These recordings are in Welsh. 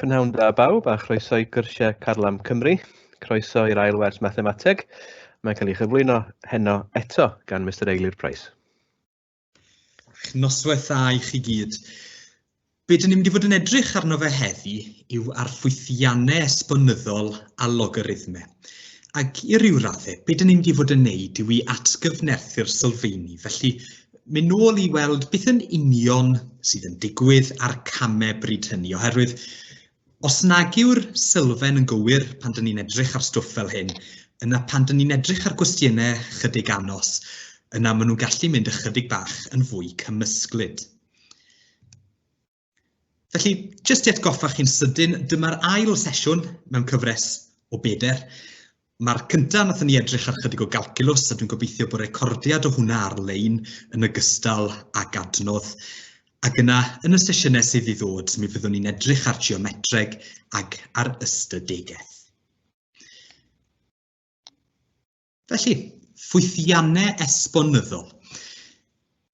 Pnawn da bawb a chroeso i gyrsiau Carlam Cymru. Croeso i'r ail wers mathemateg. Mae'n cael ei chyflwyno heno eto gan Mr Eilir Price. Noswaith dda i chi gyd. Be dyn ni'n mynd i fod yn edrych arno fe heddi yw arffwythiannau esbonyddol a logarithmau. Ac i ryw raddau, be dyn ni'n mynd i fod yn neud yw i atgyfnerthu'r sylfaeni. Felly, mynd nôl i weld beth yn union sydd yn digwydd a'r camau bryd hynny. Oherwydd, os nag yw'r sylfaen yn gywir pan dyn ni'n edrych ar stwff fel hyn, yna pan dyn ni'n edrych ar gwestiynau chydig anos, yna maen nhw'n gallu mynd ychydig bach yn fwy cymysglyd. Felly, jyst i atgoffa chi'n sydyn, dyma'r ail sesiwn mewn cyfres o beder. Mae'r cyntaf nath ni edrych ar chydig o galcilws, a dwi'n gobeithio bod recordiad o hwnna ar-lein yn ogystal ag adnodd. Ac yna, yn y sesiynau sydd i ddod, mi fyddwn ni'n edrych ar geometreg ag ar ystadegau. Felly, ffwythiannau esbonyddol.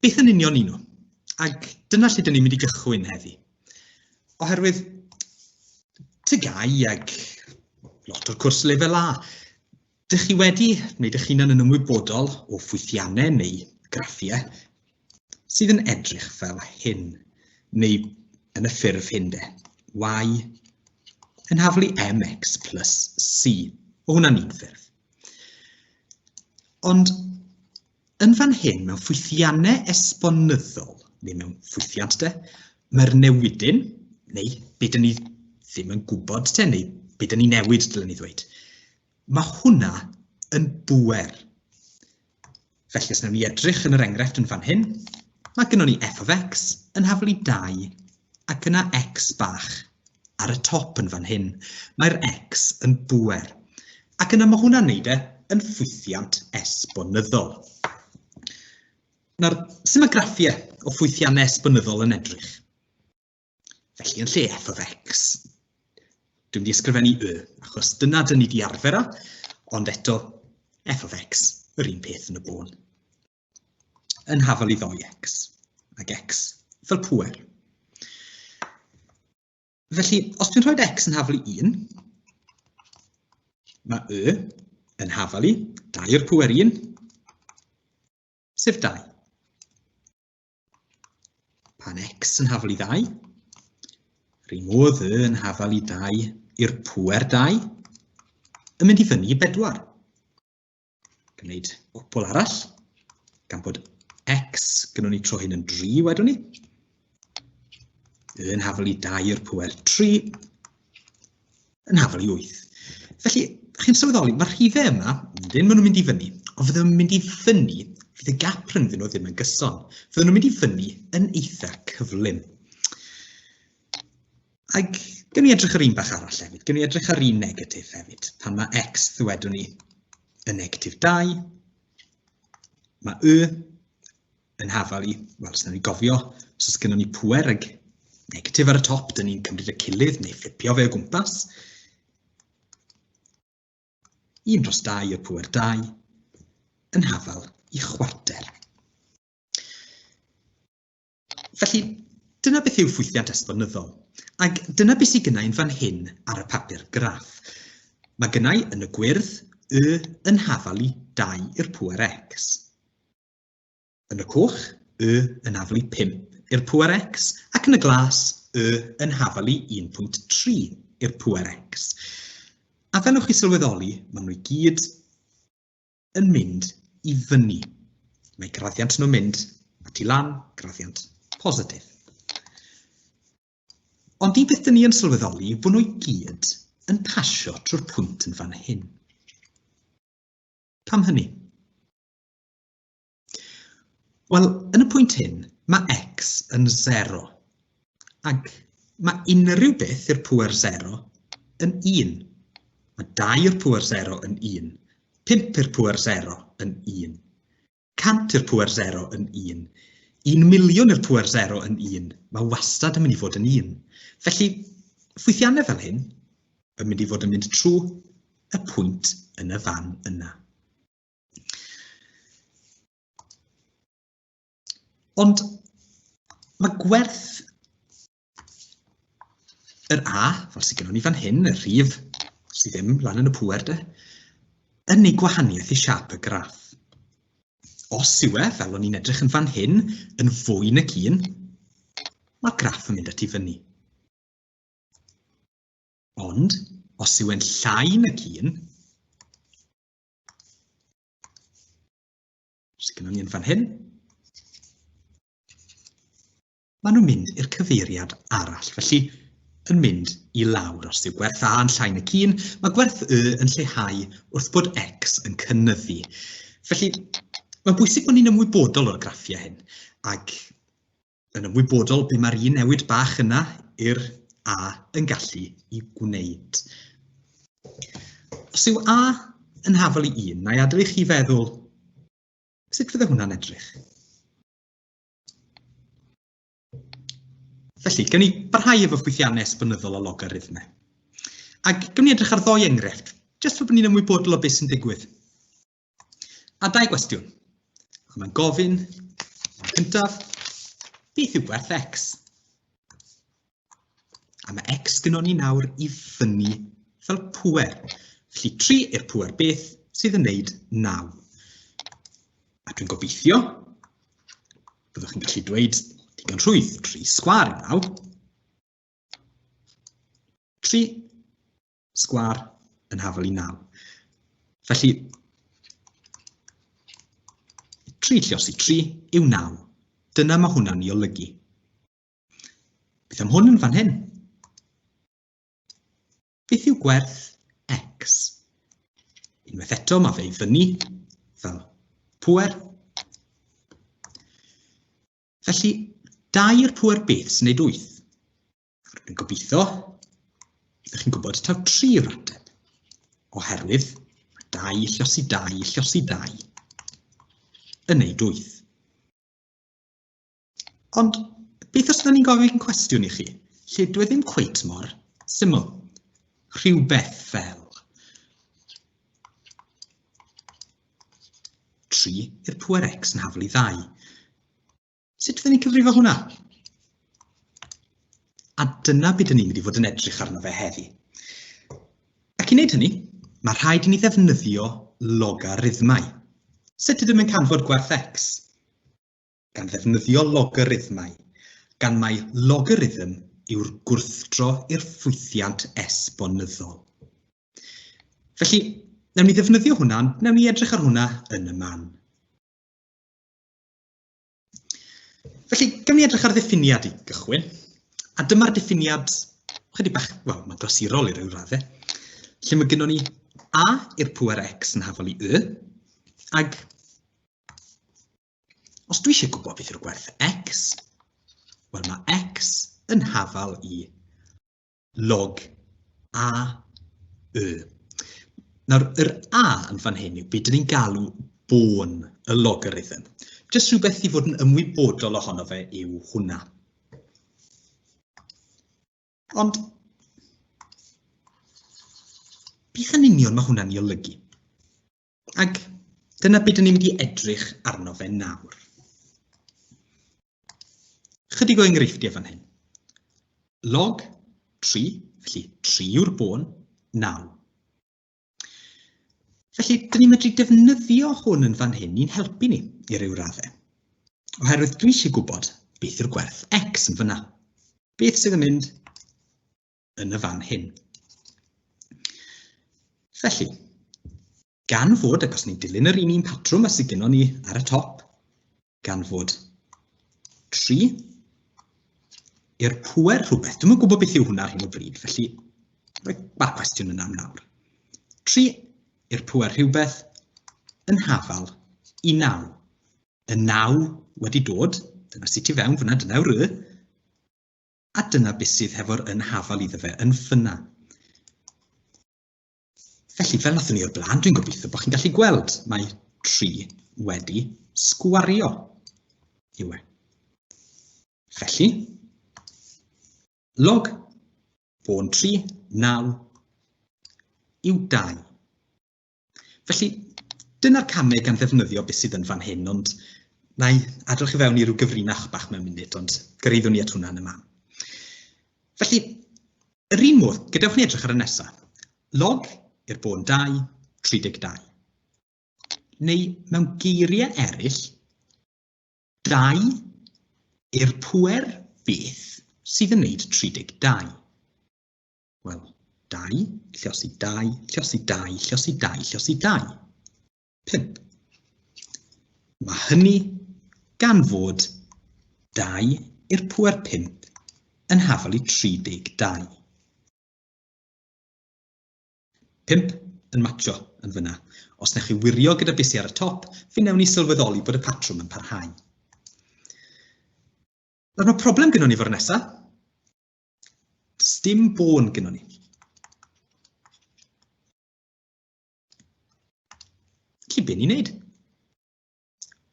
Beth yn union un nhw? Ac dyna lle dyn ni'n mynd i gychwyn heddi. Oherwydd, tygau ag lot o'r cwrs lefel A, dych chi wedi wneud eich hunan yn ymwybodol o ffwythiannau neu graffiau sydd yn edrych fel hyn, neu yn y ffurf hyn de, y yn haflu mx plus c. O hwnna'n un ffurf. Ond yn fan hyn, mewn ffwythiannau esbonyddol, neu mewn ffwythiant de, mae'r newidyn, neu beth ni ddim yn gwybod te, neu beth ni newid dylen ni ddweud, mae hwnna yn bwer. Felly, os wnawn ni edrych yn yr enghraifft yn fan hyn, mae gynnon ni f of x yn haflu 2 ac yna x bach ar y top yn fan hyn. Mae'r x yn bwer. Ac yna mae hwnna'n neud yn ffwythiant esbonyddol. Nawr, sut mae graffiau o ffwythiannau esbonyddol yn edrych? Felly, yn lle f of x, dwi'n mynd i ysgrifennu achos dyna dyn ni di arfer â, ond eto f of x, yr un peth yn y bôn. Yn hafel i 2x, ac x fel pwer. Felly, os dwi'n rhoi x yn hafel i 1, mae yn hafel i 2 i'r pwer 1, sef 2. Pan x yn hafel i 2, rhaid modd yn hafel i 2 i'r pwer 2, yn mynd i fyny i 4. Gwneud gwpl arall, gan bod x gynnon ni tro hyn yn 3 wedwn ni. Yn hafel i 2 i'r pwer 3, yn hafel i 8. Felly, chi'n sylweddoli, mae'r rhifau yma, maen nhw'n mynd i fyny, ond fydden nhw'n mynd i fyny, fydd y gap rhwngddyn nhw ddim yn gyson. Fydden nhw'n mynd i fyny yn eitha cyflym. Ac gen i edrych ar un bach arall hefyd, gen i edrych ar un negatif hefyd, pan mae x ddwedwn ni yn negatif 2, mae yn hafel i, wel, os ni gofio, os oes gennym ni pwer ag negatif ar y top, dyn ni'n cymryd y cilydd neu fflipio fe o gwmpas. 1 dros 2 i'r pwer 2 yn hafel i chwarter. Felly, dyna beth yw ffwythiant esbonyddol. Ac dyna beth sydd gynnau'n fan hyn ar y papur graff. Mae gynnau yn y gwyrdd yn hafel i 2 i'r pwer x. Yn y coch, yn hafel i 5 i'r pwer x, ac yn y glas, yn hafel i 1.3 i'r pwer x. A fel ywch chi sylweddoli, maen nhw i gyd yn mynd i fyny. Mae graddiant nhw'n mynd at i lan, graddiant positif. Ond i beth dyn ni yn sylweddoli yw bod nhw i gyd yn pasio trwy'r pwynt yn fan hyn. Pam hynny? Wel, yn y pwynt hyn, mae x yn 0, ac mae unrhyw beth i'r pwer 0 yn 1. Mae 2 i'r pwer 0 yn 1, 5 i'r pwer 0 yn 1, 100 i'r pwer 0 yn 1, 1,000,000 i'r pwer 0 yn 1, mae wastad yn mynd i fod yn 1. Felly, ffwythiannau fel hyn yn mynd i fod yn mynd trwy y pwynt yn y fan yna. Ond mae gwerth Yr A, fel sydd gennym ni fan hyn, y rhif sydd ddim lan yn y pŵer, yn ei gwahaniaeth i siap y graff. Os yw e, fel o'n i'n edrych yn fan hyn, yn fwy nag 1, mae'r graff yn mynd at 'i fyny. Ond, os yw e'n llai nag 1, sydd gennym ni yn fan hyn, maen nhw'n mynd i'r cyfeiriad arall. Felly, yn mynd i lawr. Os yw gwerth A yn llai nag 1, mae gwerth Y yn lleihau wrth bod X yn cynyddu. Felly, mae'n bwysig bod ni'n ymwybodol o'r graffiau hyn, ac yn ymwybodol be mae'r un newid bach yna i'r A yn gallu i gwneud. Os yw A yn hafal i 1, na i adael i chi feddwl, sut fydde hwnna'n edrych? Felly, gawn ni barhau efo ffwythiannau esbonyddol o logarithmau. Ac gawn ni edrych ar ddoi enghraifft, jyst fel bod ni'n ymwybodol o beth sy'n digwydd. A 2 gwestiwn. Mae'n gofyn, yn cyntaf, beth yw gwerth X? A mae X gynnwn ni nawr i fyny fel pŵer. Felly 3 i'r pŵer beth sydd yn gwneud 9. A dwi'n gobeithio, byddwch chi'n gallu dweud digon rhwydd, 3 sgwar yw 9. 3 sgwar yn hafal i 9. Felly, 3 llosi 3 yw 9. Dyna mae hwnna'n ei olygu. Beth am hwn yn fan hyn? Beth yw gwerth X? Unwaith eto mae fe i fyny fel pŵer. Felly, 2 i'r pŵer beth sy'n gwneud 8. Dwi'n gobeithio, ydych chi'n gwybod taw 3 yw'r ateb. Oherwydd, 2 llosi 2 llosi 2 yn gwneud 8. Ond, beth os ydym ni'n gofyn cwestiwn i chi? Lle dwi ddim cweit mor syml. Rhywbeth fel 3 i'r pŵer X yn hafal i 2. Sut fydden ni'n cyfrifo hwnna? A dyna beth ni'n mynd i fod yn edrych arno fe heddi. Ac i wneud hynny, mae rhaid i ni ddefnyddio logarithmau. Sut ydym yn canfod gwerth X? Gan ddefnyddio logarithmau, gan mai logarithm yw'r gwrthdro i'r ffwythiant esbonyddol. Felly, newn ni ddefnyddio hwnna, newn ni edrych ar hwnna yn y man. Felly, gawn ni edrych ar ddiffiniad i gychwyn. A dyma'r diffiniad, chydig bach, wel, mae'n glasurol i ryw raddau, lle mae gennym ni A i'r pŵer X yn hafal i Y, ag os dwi eisiau gwybod beth yw'r gwerth X, wel mae X yn hafal i log A Y. Nawr, yr A yn fan hyn yw beth ni'n galw bôn y logarithm. Jyst rhywbeth i fod yn ymwybodol ohono fe yw hwnna. Ond, beth yn union mae hwnna'n ei olygu? Ac dyna beth ni'n mynd i edrych arno fe nawr. Chydig o enghreifftiau fan hyn. Log 3, felly 3 yw'r bôn, 9. Felly, dyn ni'n medru defnyddio hwn yn fan hyn i'n helpu ni i ryw raddau. Oherwydd dwi eisiau gwybod beth yw'r gwerth X yn fyna. Beth sydd yn mynd yn y fan hyn. Felly, gan fod, ac os ni'n dilyn yr un patrwm a sydd gennym ni ar y top, gan fod 3 i'r pŵer rhywbeth. Dwi'n yn gwybod beth yw hwnna ar hyn o bryd, felly mae'r cwestiwn yna am nawr. 3 i'r pŵer rhywbeth yn hafal i 9. Y 9 wedi dod, dyna sydd i fewn fyna, dyna yw'r Y, a dyna beth sydd hefo'r yn hafal iddo fe yn fyna. Felly, fel nathon ni o'r blaen, dwi'n gobeithio bod chi'n gallu gweld mae 3 wedi sgwario yw e. Felly, log bôn 3, 9 yw 2. Felly, dyna'r camau gan ddefnyddio beth sydd yn fan hyn, ond na i adrodd chi fewn i ryw gyfrinach bach mewn munud, ond gyreiddwn ni at hwnna yn y man. Felly, Yr un modd, gadewch ni edrych ar y nesaf. Log i'r bôn 2, 32. Neu mewn geiriau eraill, 2 i'r pŵer beth sydd yn gwneud 32. Wel, 2, lluosi 2, lluosi 2, lluosi 2, lluosi 2. 5. Mae hynny gan fod 2 i'r pŵer 5 yn hafal i 32. 5 yn matcho yn fyna. Os nech chi wirio gyda beth sydd ar y top, fe wnawn ni sylweddoli bod y patrwm yn parhau. Nawr mae problem gyda ni fo'r nesaf. Dim bôn gyda ni. Felly be ni'n neud?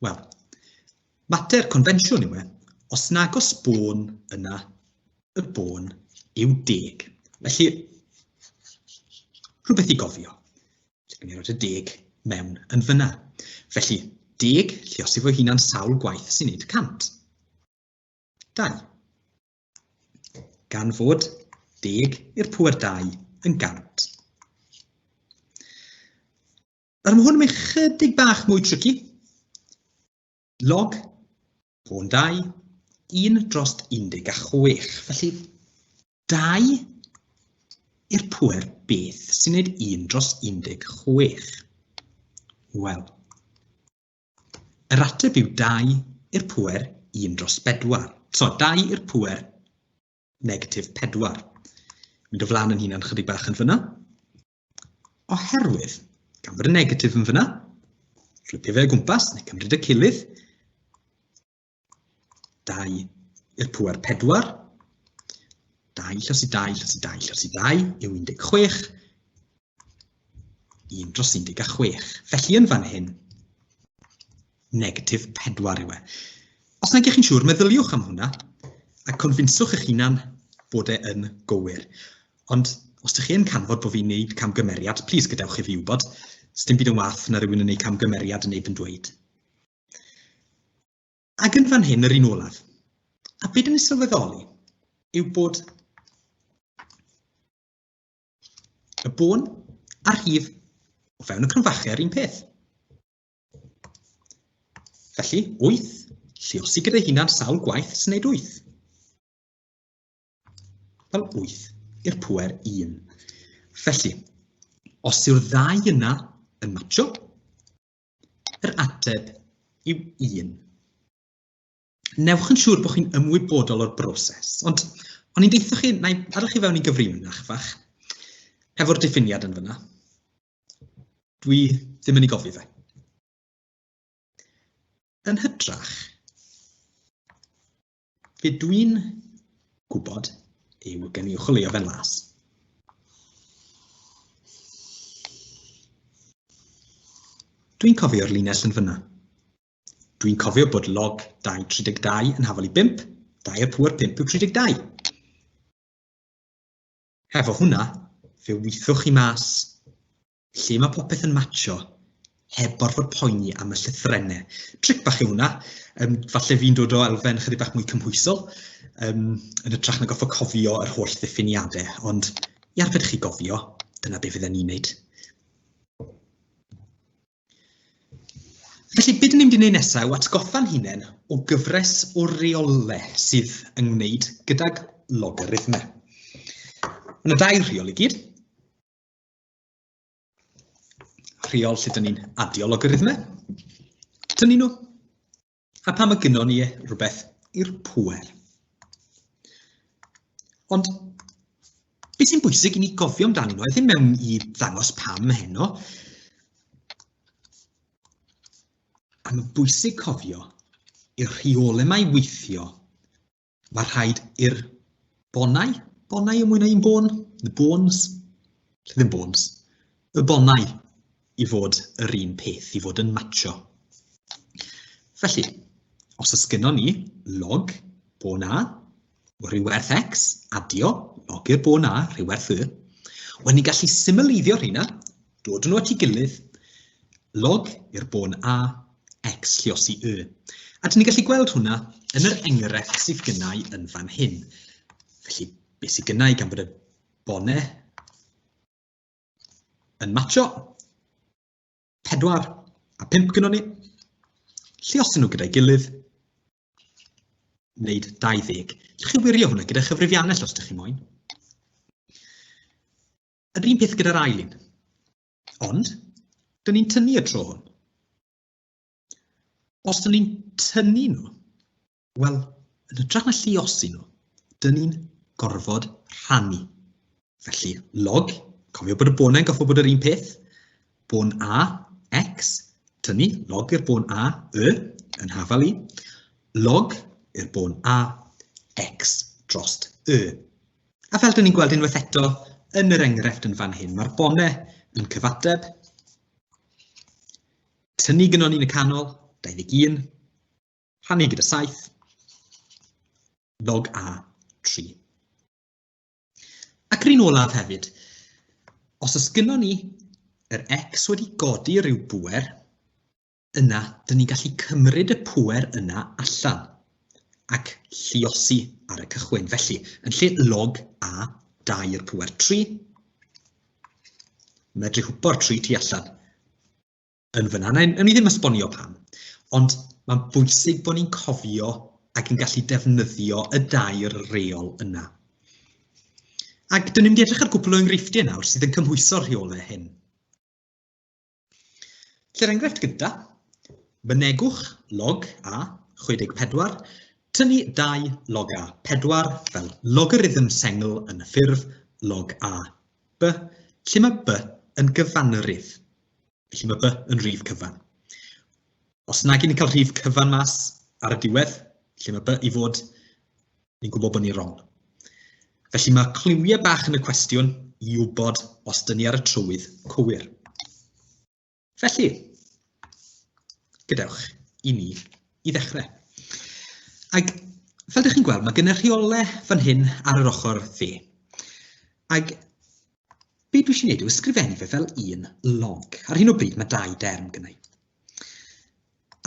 Wel, mater confensiwn yw e, os nag os bôn yna, y bôn yw 10. Felly, rhywbeth i gofio. Felly, ni roed y 10 mewn yn fyna. Felly, 10 lluosi fo hunan sawl gwaith sy'n neud 100. 2. Gan fod 10 i'r pŵer 2 yn 100. Ar mae hwn yn mynd chydig bach mwy tricky. Log, bôn 2, 1 dros 16. Felly, 2 i'r pŵer beth sy'n gwneud 1 dros 16. Wel, yr ateb yw 2 i'r pŵer 1 dros 4. So, 2 i'r pŵer negatif 4. Mynd o flaen yn hunan chydig bach yn fyna. Oherwydd, gan bod y negatif yn fyna, flipio fe o gwmpas, neu cymryd y cilydd, 2 i'r pŵer 4, 2 lluosi 2 lluosi 2 lluosi 2 yw 16, 1 dros 16. Felly yn fan hyn, negatif 4 yw e. Os nag ych chi'n siŵr, meddyliwch am hwnna, a confinswch eich hunan bod e yn gywir. Ond os ydych chi yn canfod bod fi'n gwneud camgymeriad, plis gadewch i fi wybod, sdim byd yn wath na rhywun yn gwneud camgymeriad yn neb yn dweud. Ac yn fan hyn yr un olaf. A beth yn sylweddoli yw bod y bôn a'r rhif o fewn y cronfachau yr un peth. Felly, 8, lluosi gyda hunan sawl gwaith sy'n gwneud 8. Wel, 8 i'r pŵer 1. Felly, os yw'r ddau yna yn matcho, yr ateb yw 1. Newch yn siŵr bod chi'n ymwybodol o'r broses, ond o'n i'n deitho chi, na i adael chi fewn i gyfriwnach fach, hefo'r diffiniad yn fyna. Dwi ddim yn ei gofio fe. Yn hytrach, be dwi'n gwybod yw gen i chwilio fe'n las. Dwi'n cofio'r linell yn fyna. Dwi'n cofio bod log 2,32 yn hafal i 5, 2 i'r pŵer 5 yw 32. Hefo hwnna, fe weithwch chi mas lle mae popeth yn matcho heb gorfod poeni am y llythrennau. Tric bach yw hwnna, falle fi'n dod o elfen chydig bach mwy cymhwysol, yn ytrach na goffo cofio yr holl ddiffiniadau, ond i arbed chi gofio, dyna beth fydden ni'n neud. Felly, beth ni'n mynd i wneud nesaf yw atgoffa'n hunain o gyfres o reolau sydd yn gwneud gydag logarithmau. Yna 2 rheol i gyd. Rheol lle dyn ni'n adio logarithmau. Tynnu nhw. A pan mae gynnon ni rhywbeth i'r pŵer. Ond, beth sy'n bwysig i ni gofio amdano nhw, ddim mewn i ddangos pam heno, a mae'n bwysig cofio i'r rheolau mae weithio, mae rhaid i'r bonau y mwy na un bôn, the bones, ddim bones, y bonau i fod yr un peth, i fod yn matcho. Felly, os ys gynnon ni log bôn A o rhywerth x, adio log i'r bôn A rhywerth y, wedyn ni gallu symleiddio rhywna, dod nhw at ei gilydd, log i'r bôn A x lluosi y. A dyn ni gallu gweld hwnna yn yr enghraifft sydd gynnau yn fan hyn. Felly, beth sydd gynnau gan bod y bonau yn matcho. 4 a 5 gyda ni. Lluosyn nhw gyda'i gilydd. Wneud 20. Llwch chi wirio hwnna gyda chyfrifiannell os ydych chi moyn. Yr un peth gyda'r ail un. Ond, dyn ni'n tynnu y tro hwn. Os dyn ni'n tynnu nhw, wel, yn hytrach na lluosi nhw, dyn ni'n gorfod rhannu. Felly, log, cofio bod y bonau'n goffo bod yr un peth. Bon A, x, tynnu, log i'r bon A, yn hafal i. Log i'r bon A, x drost A fel dyn ni'n gweld unwaith eto, yn yr enghraifft yn fan hyn, mae'r bonau yn cyfateb. Tynnu gyda ni'n y canol, 21, rhannu gyda 7, log A, 3. Ac yr un olaf hefyd, os oes gyda ni yr x wedi godi rhyw bwer, yna, dyn ni'n gallu cymryd y pwer yna allan ac lluosi ar y cychwyn. Felly, yn lle log A, 2 i'r pwer 3, medru hwpo'r 3 tu allan yn fyna. Yn ni ddim esbonio pam, ond mae'n bwysig bod ni'n cofio ac yn gallu defnyddio y 2 reol yna. Ac dyn ni'n edrych ar gwbl o enghreifftiau nawr sydd yn cymhwyso'r rheolau hyn. Lle'r enghraifft gyda, mynegwch log A 64, tynnu 2 log A 4 fel logarithm sengl yn y ffurf log A B, lle mae B yn gyfanrydd. Felly mae B yn rhif cyfan. Os nag i ni cael rhif cyfan mas ar y diwedd, lle mae B i fod, ni'n gwybod bod ni'n wrong. Felly mae cliwiau bach yn y cwestiwn i wybod os dyn ni ar y trywydd cywir. Felly, gadewch i ni i ddechrau. Ac fel ydych chi'n gweld, mae gen y rheolau fan hyn ar yr ochr dde. Ac beth dwi eisiau gwneud yw ysgrifennu fe fel un log. Ar hyn o bryd mae 2 derm gynnau.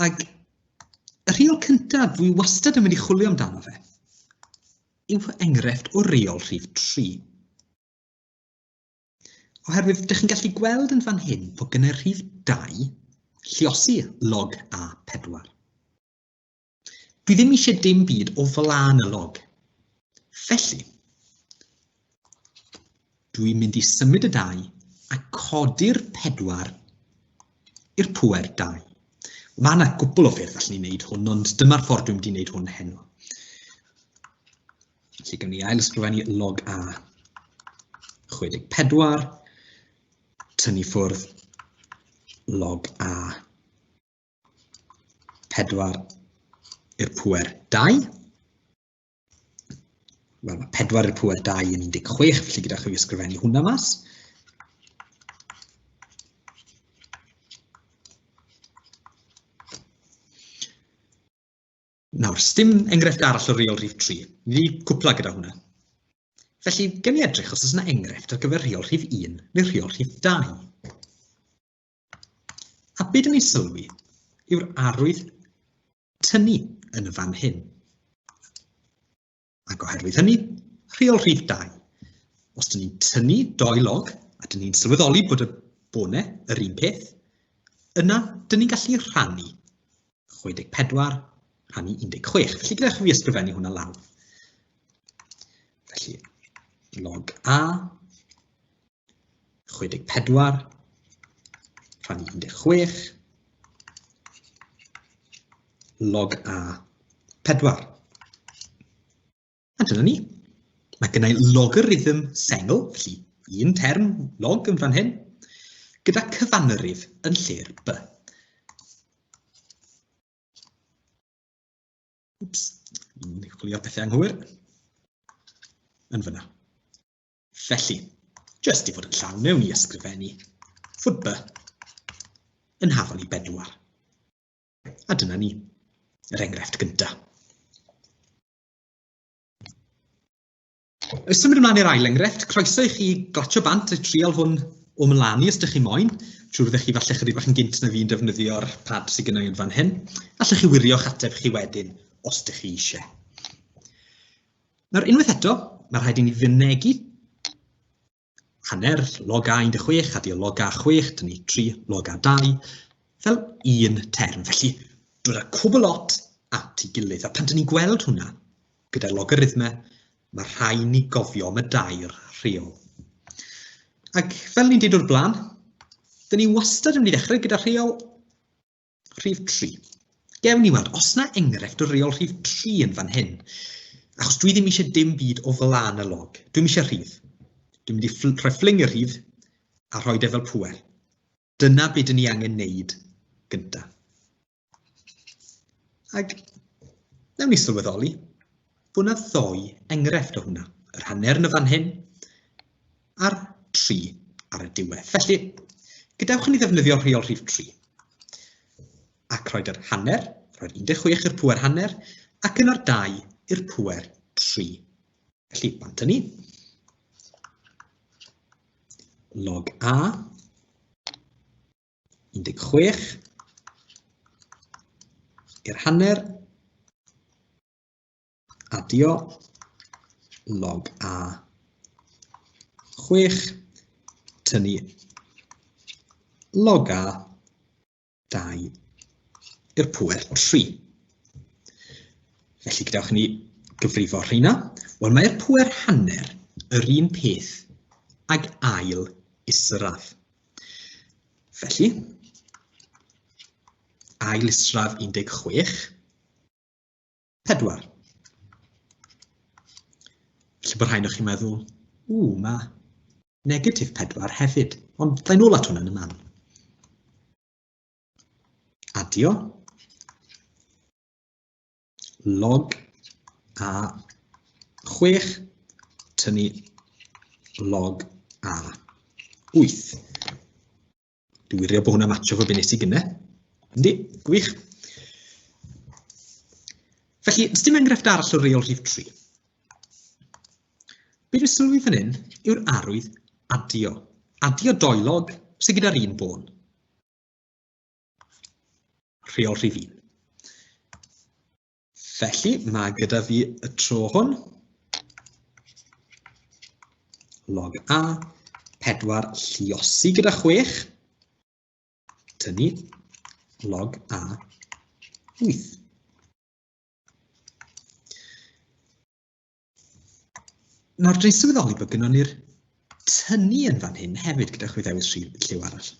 Ac y rheol cyntaf dwi wastad yn mynd i chwilio amdano fe yw enghraifft o reol rhif 3. Oherwydd, ydych chi'n gallu gweld yn fan hyn bod gen y rhif 2 lluosi log A 4. Dwi ddim eisiau dim byd o flaen y log. Felly, dwi'n mynd i symud y 2 a codi'r 4 i'r pwer 2. Mae yna gwbl o ffyrdd allan ni wneud hwn, ond dyma'r ffordd dwi'n mynd i wneud hwn heno. Felly, gwn ni ail ysgrifennu log A 64, tynnu ffwrdd log A 4 i'r pwer 2. Wel, mae 4 i'r pwer 2 yn 16, felly gyda chi ysgrifennu hwnna mas. Nawr, sdim enghraifft arall o reol rhif 3. Ni cwpla gyda hwnna. Felly, gen i edrych os oes yna enghraifft ar gyfer reol rhif 1 neu reol rhif 2. A beth dyn ni'n sylwi yw'r arwydd tynnu yn y fan hyn. Ac oherwydd hynny, reol rhif 2. Os dyn ni'n tynnu 2 log, a dyn ni'n sylweddoli bod y bonau yr un peth, yna dyn ni'n gallu rhannu 64 rhannu 16. Felly gyda chi ysgrifennu hwnna lawr. Felly, log A 64 rhannu 16 log A 4. A dyna ni. Mae gennau logarithm sengl, felly un term log yn fan hyn, gyda cyfanrydd yn lle'r B. Wps, ni'n chwilio pethau anghywir. Yn fyna. Felly, jyst i fod yn llawn, newn ni ysgrifennu fod B yn hafal i 4. A dyna ni, yr enghraifft gyntaf. Symud ymlaen i'r ail enghraifft, croeso i chi glatio bant y trial hwn o mlanu os ydych chi moyn. Siwr ydych chi falle chydig bach yn gynt na fi'n defnyddio'r pad sydd gynnau yn fan hyn. Allwch chi wirio'ch ateb chi wedyn os ydych chi eisiau. Nawr, unwaith eto, mae rhaid i ni fynegu hanner log a 16 a dio log a 6, dyn ni 3 log a 2, fel un term. Felly, dod â cwbl lot at ei gilydd. A pan dyn ni'n gweld hwnna, gyda logarithmau, mae rhaid ni gofio am y dair rheol. Ac fel ni'n dweud o'r blaen, dyn ni wastad yn mynd i ddechrau gyda rheol rhif 3. Gewn ni weld, os na enghraifft o reol rhif 3 yn fan hyn, achos dwi ddim eisiau dim byd o flaen y log, dwi'n eisiau rhif. Dwi'n mynd i rhoi ffling y rhif a rhoi e fel pŵer. Dyna beth dyn ni angen wneud gyntaf. Ac newn ni sylweddoli bod yna ddoi enghraifft o hwnna. Yr hanner yn y fan hyn a'r 3 ar y diwedd. Felly, gadewch ni ddefnyddio rheol rhif 3. Ac roed yr hanner, roed 16 i'r pŵer hanner, ac yn o'r 2 i'r pŵer 3. Felly, bant ni. Log a, 16, i'r hanner, adio, log a 6, tynnu log a 2 i'r pŵer 3. Felly gadewch ni gyfrifo rheina. Wel, mae'r pŵer hanner yr un peth ag ail israf. Felly, ail israf 16, 4. Felly bod rhain o'ch chi'n meddwl, mae negatif 4 hefyd, ond ddau nôl at hwnna yn y man. Adio, log a 6, tynnu log a 8. Dwi'n wirio bod hwnna matcho fo be nes I gynne. Yndi, gwych. Felly, os dim enghraifft arall o reol rhif 3. Be dwi'n sylwi fan hyn yw'r arwydd adio. Adio doelog sydd gyda'r un bôn. Rheol rhif 1. Felly, mae gyda fi y tro hwn. Log a, 4 lluosi gyda 6. Tynnu log a 8. Nawr, dwi'n sylweddoli bod gynnon ni'r tynnu yn fan hyn hefyd gyda chwyddewis lliw arall.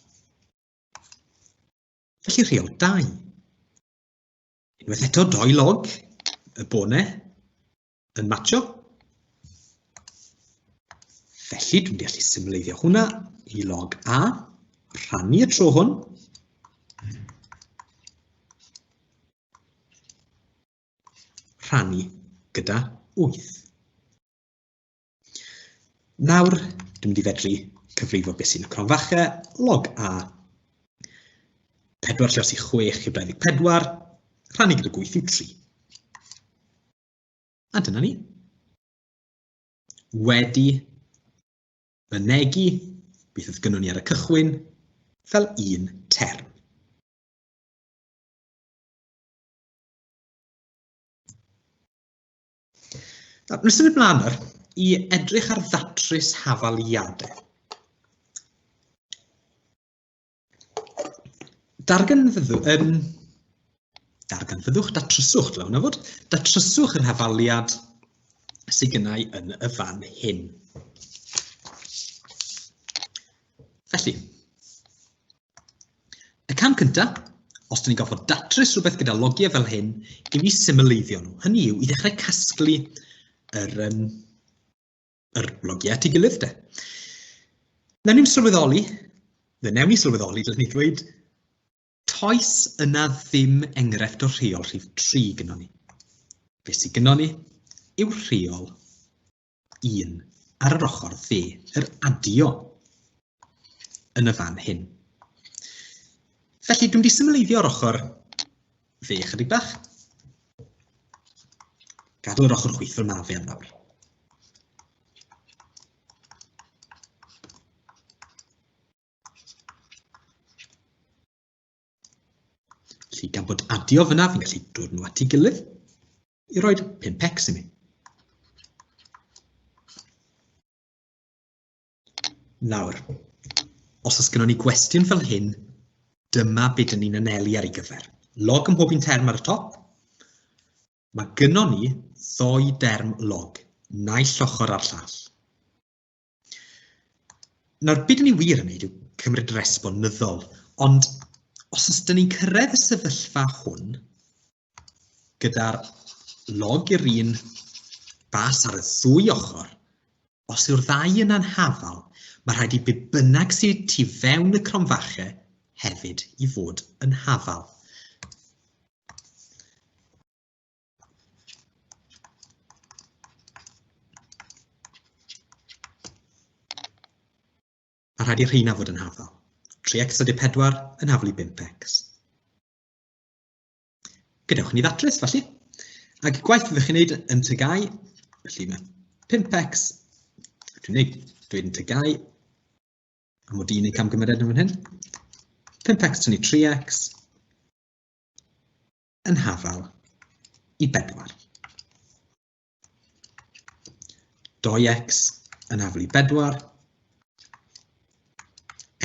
Felly rheol 2. Unwaith eto 2 log y bonau yn matcho. Felly dwi'n gallu symleiddio hwnna I log a, rhannu y tro hwn. Rhannu gyda 8. Nawr, dwi'n mynd I fedru cyfrifo beth sy'n y cronfachau, log a 4 lluosi 6 I 24, rhannu gyda 8 yw 3. A dyna ni. Wedi mynegu beth oedd gynnon ni ar y cychwyn fel un term. Yn symud mlaen nawr I edrych ar ddatrys hafaliadau. Datryswch, dyle hwnna fod. Datryswch yr hafaliad sydd gynnau yn y fan hyn. Felly, y cam cyntaf, os dyn ni'n goffod datrys rhywbeth gyda logiau fel hyn, I fi symleiddio nhw. Hynny yw, I ddechrau casglu yr logiau at ei gilydd de. Newn ni sylweddoli, dyle ni ddweud, toes yna ddim enghraifft o rheol rhif 3 gynnon ni. Be sydd gynnon ni yw rheol 1 ar yr ochr dde, yr adio yn y fan hyn. Felly, dwi'n mynd I symleiddio ar ochr dde chydig bach. Gadw yr ochr chwith fel mafe am nawr. Felly, gan bod adio fyna, fi'n gallu dod nhw at ei gilydd I roi 5x I mi. Nawr, os oes gennym ni gwestiwn fel hyn, dyma beth dyn ni'n anelu ar ei gyfer. Log ym mhob un term ar y top. Mae gynnon ni ddoi derm log, naill ochr ar llall. Nawr, beth dyn ni wir yn neud yw cymryd resbonyddol, ond os oes dyn ni'n cyrraedd y sefyllfa hwn, gyda'r log i'r un bas ar y ddwy ochr, os yw'r ddau yn anhafal, mae rhaid i be bynnag sydd tu fewn y cronfachau hefyd i fod yn hafal. Mae rhaid i rheina fod yn hafal. 3x ydy 4 yn hafal i 5x. Gadewch ni ddatrys, felly. Ac gwaith fyddwch chi'n gwneud yn tygau, felly mae 5x, dwi'n dweud yn tygau, am mod i'n ei camgymeriad yn fan hyn. 5x tynnu 3x yn hafal i 4. 2x yn hafal i 4.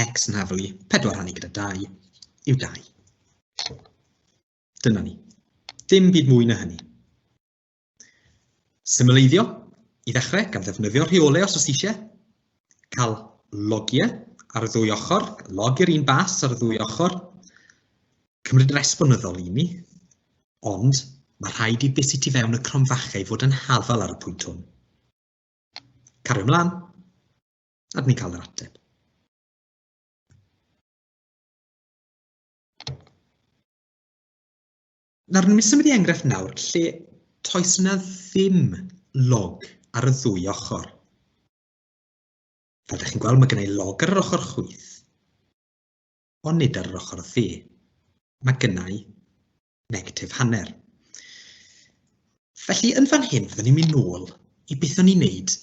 X yn hafal i 4 rhannu gyda 2 yw 2. Dyna ni. Dim byd mwy na hynny. Symleiddio, i ddechrau, gan ddefnyddio rheolau os oes eisiau. Cael logiau ar y ddwy ochr, log i'r un bas ar y ddwy ochr. Cymryd resbonyddol i ni, ond mae rhaid i beth sydd tu fewn y cronfachau fod yn hafal ar y pwynt hwn. Cario ymlaen, a ni'n cael yr ateb. Nawr, ni'n symud i enghraifft nawr, lle toes yna ddim log ar y ddwy ochr. Fel ydych chi'n gweld, mae gen i log ar yr ochr chwith, ond nid ar yr ochr dde. Mae gen i negatif hanner. Felly, yn fan hyn, fyddwn ni'n mynd nôl i beth o'n i'n neud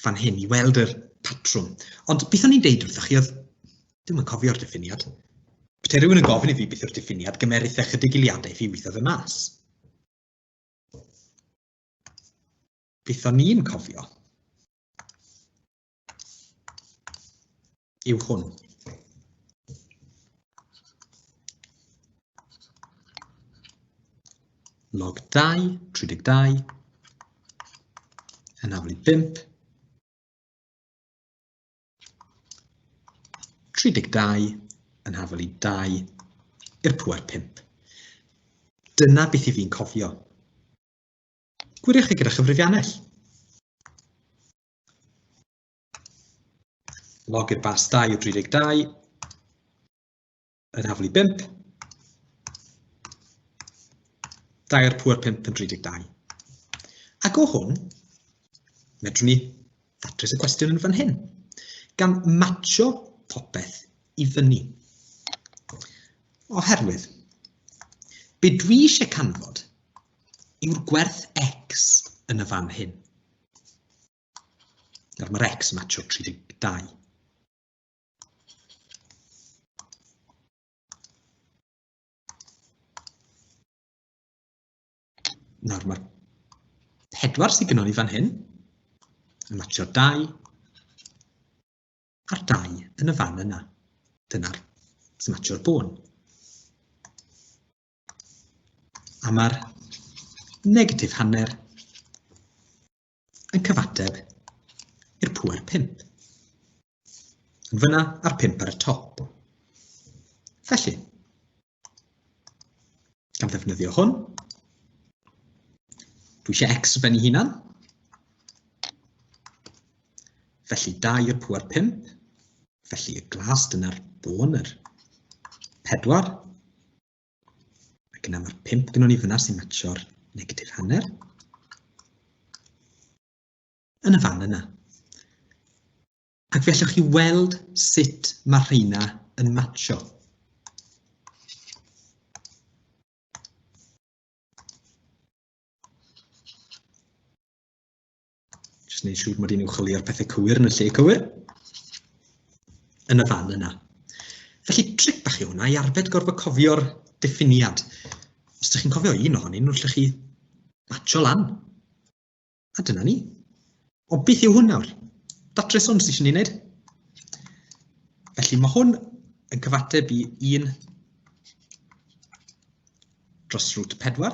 fan hyn, i weld yr patrwm. Ond beth o'n i'n deud wrthych chi, oedd dim yn cofio'r diffiniad. Petai rhywun yn gofyn i fi beth yw'r diffiniad, gymerith ychydig eiliadau i fi weithio fy mas. Beth o'n i'n cofio yw hwn. Log 2, 32, yn hafal i 5. 32 yn hafal i 2 i'r pŵer 5. Dyna beth i fi'n cofio. Gwiriwch chi gyda chyfrifiannell. Log i'r bas 2 yw 32 yn hafal i 5. 2 i'r pŵer 5 yn 32. Ac o hwn, medrwn ni ddatrys y cwestiwn yn fan hyn, gan matcho popeth i fyny. Oherwydd, be dwi eisiau canfod yw'r gwerth x yn y fan hyn. Nawr mae'r x yn matcho 32. Nawr mae'r 4 sydd gynnon ni fan hyn yn matcho 2 a'r 2 yn y fan yna. Dyna'r sy'n matcho'r bôn. A mae'r negatif hanner yn cyfateb i'r pŵer 5. Yn fyna a'r 5 ar y top. Felly, gan ddefnyddio hwn, dwi eisiau x ar ben ei hunan. Felly 2 i'r pŵer 5. Felly y glas dyna'r bôn, yr 4. Ac yna mae'r 5 gynnon ni fyna sy'n matcho'r negatif hanner. Yn y fan yna. Ac fe allwch chi weld sut mae rheina yn matcho. Jyst wneud siŵr mod i'n chwilio'r pethau cywir yn y lle cywir. Yn y fan yna. Felly tric bach i hwnna i arbed gorfod cofio'r diffiniad. Os ydych chi'n cofio un ohonyn nhw, allwch chi matcho lan. A dyna ni. O beth yw hwn nawr? datrys hwn sy'n ei wneud. Felly mae hwn yn cyfateb i 1 dros root 4.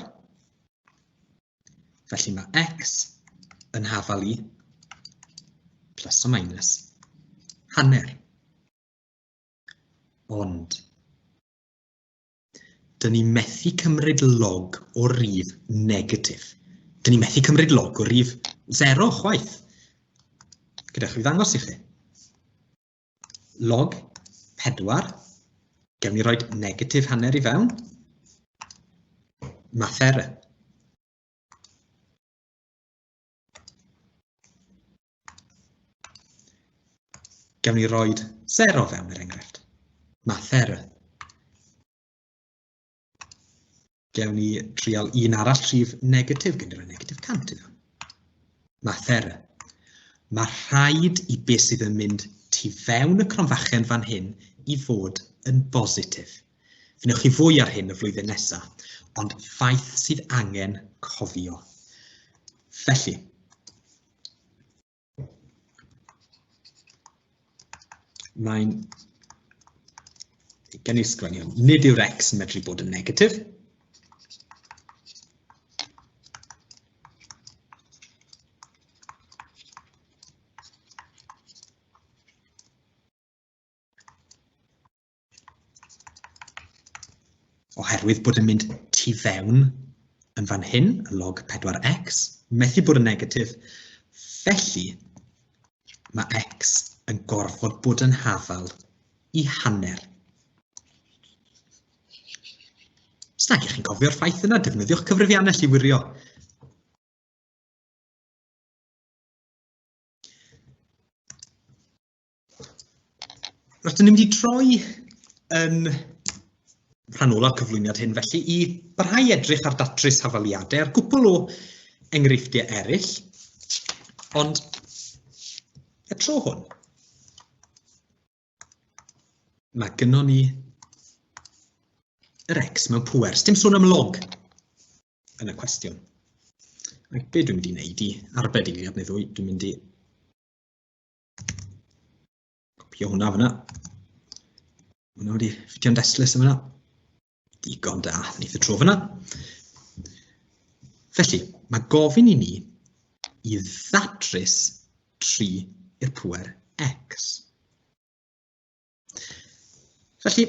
Felly mae x yn hafal i plus o minus hanner. Ond, dyn ni methu cymryd log o rif negatif. Dyn ni methu cymryd log o rif 0 chwaith. Gyda chi ddangos i chi. Log 4, gewn ni roi negatif hanner i fewn. Mather. Gewn ni roi 0 fewn yr enghraifft. Mather. Gewn ni trial un arall rhif negatif, gen i roi negatif 100 iddo. Mather. Mae rhaid i beth sydd yn mynd tu fewn y cronfachen fan hyn i fod yn bositif. Fynwch chi fwy ar hyn y flwyddyn nesaf, ond ffaith sydd angen cofio. Felly, mae'n gen i sgwennu, nid yw'r x yn medru bod yn negatif. Oherwydd bod yn mynd tu fewn yn fan hyn, y log 4x, methu bod yn negatif. Felly, mae x yn gorfod bod yn hafal i hanner. Os nag chi'n cofio'r ffaith yna, defnyddiwch cyfrifiannell i wirio. Rydyn ni'n mynd i droi yn rhan ola'r cyflwyniad hyn felly i barhau edrych ar datrys hafaliadau ar gwpl o enghreifftiau eraill, ond y tro hwn, mae gynnon ni yr x mewn pŵer. Dim sôn am log yn y cwestiwn. Ac be dwi'n mynd i wneud i arbed eiliad neu ddwy, dwi'n mynd i copio hwnna fyna. Hwna wedi ffitio'n destlys yma. Digon da, wneud y tro fyna. Felly, mae gofyn i ni i ddatrys 3 i'r pŵer x. Felly,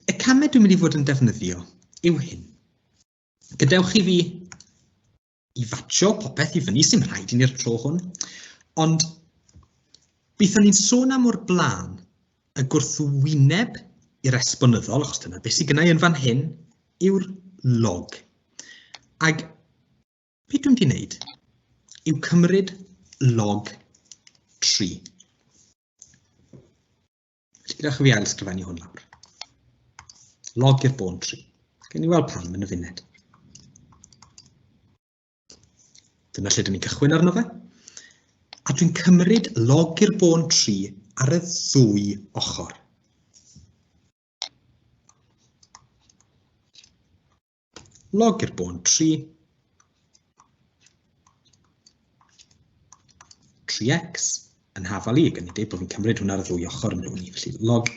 y camau dwi'n mynd i fod yn defnyddio yw hyn. Gadewch i fi i fatio popeth i fyny sy'n rhaid i ni'r tro hwn, ond byddwn ni'n sôn am o'r blaen y gwrthwyneb i'r esbonyddol, achos dyna beth sydd gynnau yn fan hyn, yw'r log. Ac beth dwi'n mynd i wneud yw cymryd log 3. Gyda chi fi ailsgrifennu hwn lawr. Log i'r bôn 3. Gen i weld pam yn y funed. Dyna lle dyn ni'n cychwyn arno fe. A dwi'n cymryd log i'r bôn 3 ar y ddwy ochr. Log i'r bôn 3. 3x yn hafal i, gan i dweud bod fi'n cymryd hwnna ar y ddwy ochr yn rhywun i. Felly log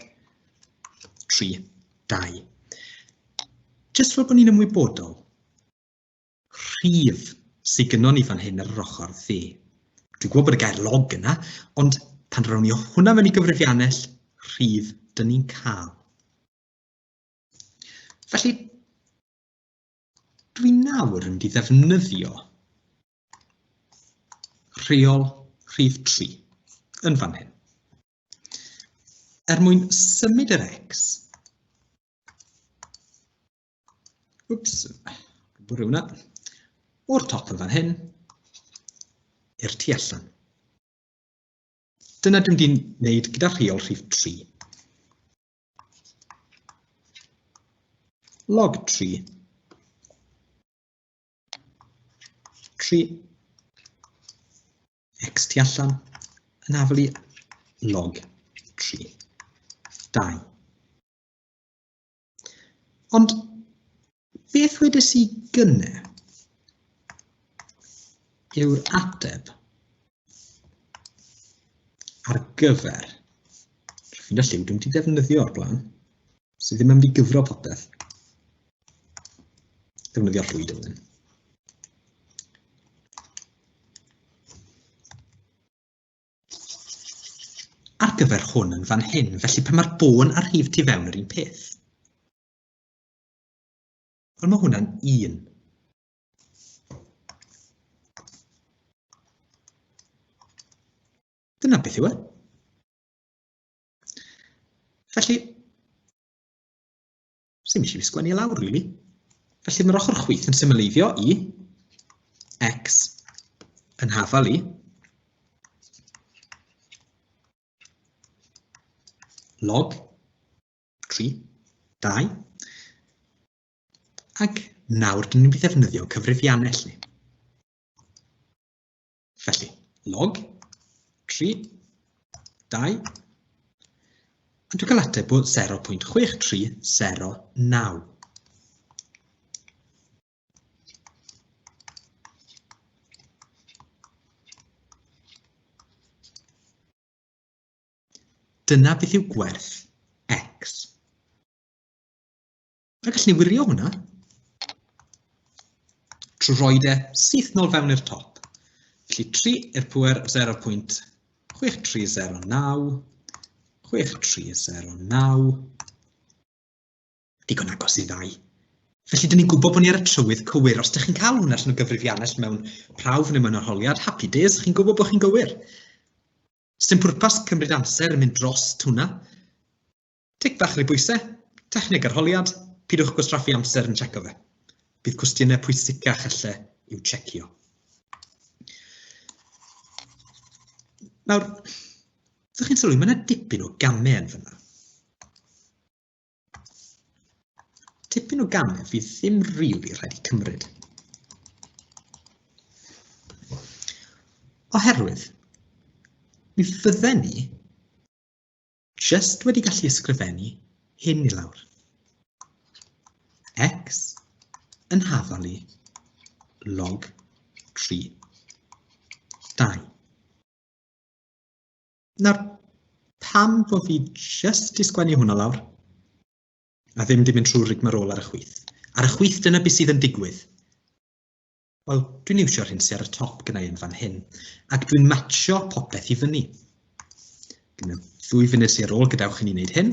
3, 2. Jyst fel bod ni'n ymwybodol, rhif sydd gynnon ni fan hyn ar yr ochr dde. Dwi'n gwybod bod y gair log yna, ond pan rown ni hwnna mewn i gyfrifiannell, rhif dyn ni'n cael. Felly, dwi nawr yn mynd i ddefnyddio rheol rhif 3 yn fan hyn. Mwyn symud yr x, o'r top yn fan hyn, i'r tu allan. Dyna dwi'n mynd i wneud gyda rheol rhif 3. Log 3. 3. X tu allan yn hafal i log 3. 2. Ond beth wedys i gynne yw'r ateb ar gyfer, ffind y lliw dwi'n wedi defnyddio o'r blaen, sydd ddim yn mynd i gyfro popeth. Defnyddio'r llwy dilyn. Ar gyfer hwn yn fan hyn, felly pan mae'r bôn a'r rhif tu fewn yr un peth. Wel, mae hwnna'n 1. Dyna beth yw e. Felly, sy'n eisiau fi sgwennu lawr, rili. Felly mae'r ochr chwith yn symleiddio i x yn hafal i log 3, 2. Ac nawr dyn ni'n bydd ddefnyddio cyfrifiannell ni. Felly, log 3, 2. A dwi'n cael ateb o 0.6309. Dyna beth yw gwerth x. A gallwn ni wirio hwnna trwy roed e syth nôl fewn i'r top. Felly 3 i'r pŵer 0.6309, 6309, digon agos i 2. Felly, dyn ni'n gwybod bod ni ar y trywydd cywir. Os ydych chi'n cael hwnna yn y gyfrifiannell mewn prawf neu mewn arholiad, happy days, chi'n gwybod bod chi'n gywir. Sdim pwrpas cymryd amser yn mynd dros hwnna. Tic bach yn ei bwysau, technig arholiad, pidwch gwastraffu amser yn checio fe. Bydd cwestiynau pwysicach lle i'w checio. Nawr, ydych chi'n sylwi, mae yna dipyn o gamau yn fyna. Dipyn o gamau fydd ddim rili rhaid i cymryd. Oherwydd, mi fydden ni just wedi gallu ysgrifennu hyn i lawr. X yn hafal i log 3, 2. Nawr, pam bod fi just i sgwennu hwnna lawr, a ddim di mynd trwy'r rigmarol ar y chwith. Ar y chwith dyna beth sydd yn digwydd. Wel, dwi'n iwsio'r hyn sydd ar y top gyda'i yn fan hyn, ac dwi'n matcho popeth i fyny. Gyda 2 funud sydd ar ôl gadewch i ni wneud hyn.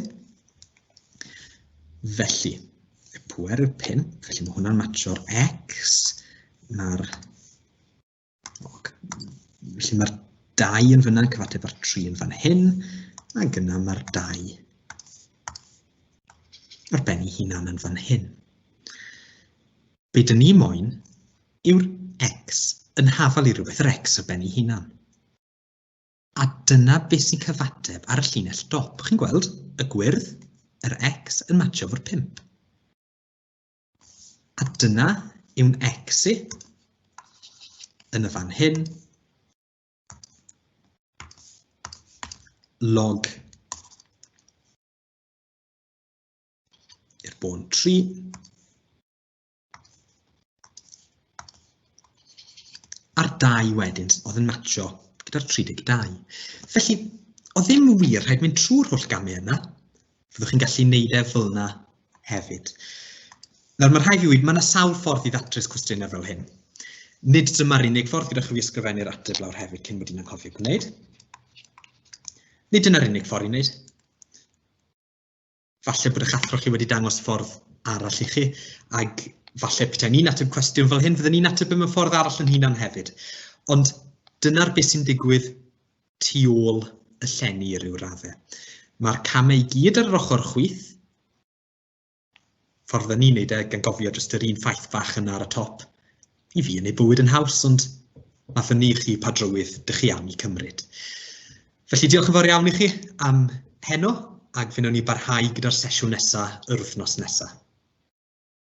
Felly, y pŵer yw'r 5, felly mae hwnna'n matcho'r x, felly mae'r 2 yn fyna'n cyfateb ar 3 yn fan hyn, a gyna mae'r 2 ar ben ei hunan yn fan hyn. Be dyn ni moyn yw'r x yn hafal i rhywbeth, yr x ar ben ei hunan. A dyna beth sy'n cyfateb ar y llinell dop. Chi'n gweld y gwyrdd, yr x yn matcho fo'r 5. A dyna yw'n x yn y fan hyn, log i'r bôn 3, a'r 2 wedyn oedd yn matcho gyda'r 32. Felly, o ddim wir rhaid mynd trwy'r holl gamau yna, fyddwch chi'n gallu neud e fel yna hefyd. Nawr, mae rhaid i wyd, mae yna sawl ffordd i ddatrys cwestiynau fel hyn. Nid dyma'r unig ffordd gyda chi ysgrifennu'r ateb lawr hefyd cyn bod i'n anghofio gwneud. Nid dyna'r unig ffordd i wneud. Falle bod eich athro chi wedi dangos ffordd arall i chi, ac falle petai ni'n ateb cwestiwn fel hyn, fydden ni'n ateb mewn ffordd arall yn hunan hefyd. Ond dyna'r beth sy'n digwydd tu ôl y llenni i ryw raddau. Mae'r camau i gyd ar yr ochr chwith, ffordd ni'n neud e gan gofio jyst yr un ffaith bach yna ar y top. I fi yn ei bywyd yn haws, ond nathon ni chi pa drywydd dych chi am i cymryd. Felly diolch yn fawr iawn i chi am heno, ac fe wnawn ni barhau gyda'r sesiwn nesaf yr wythnos nesaf.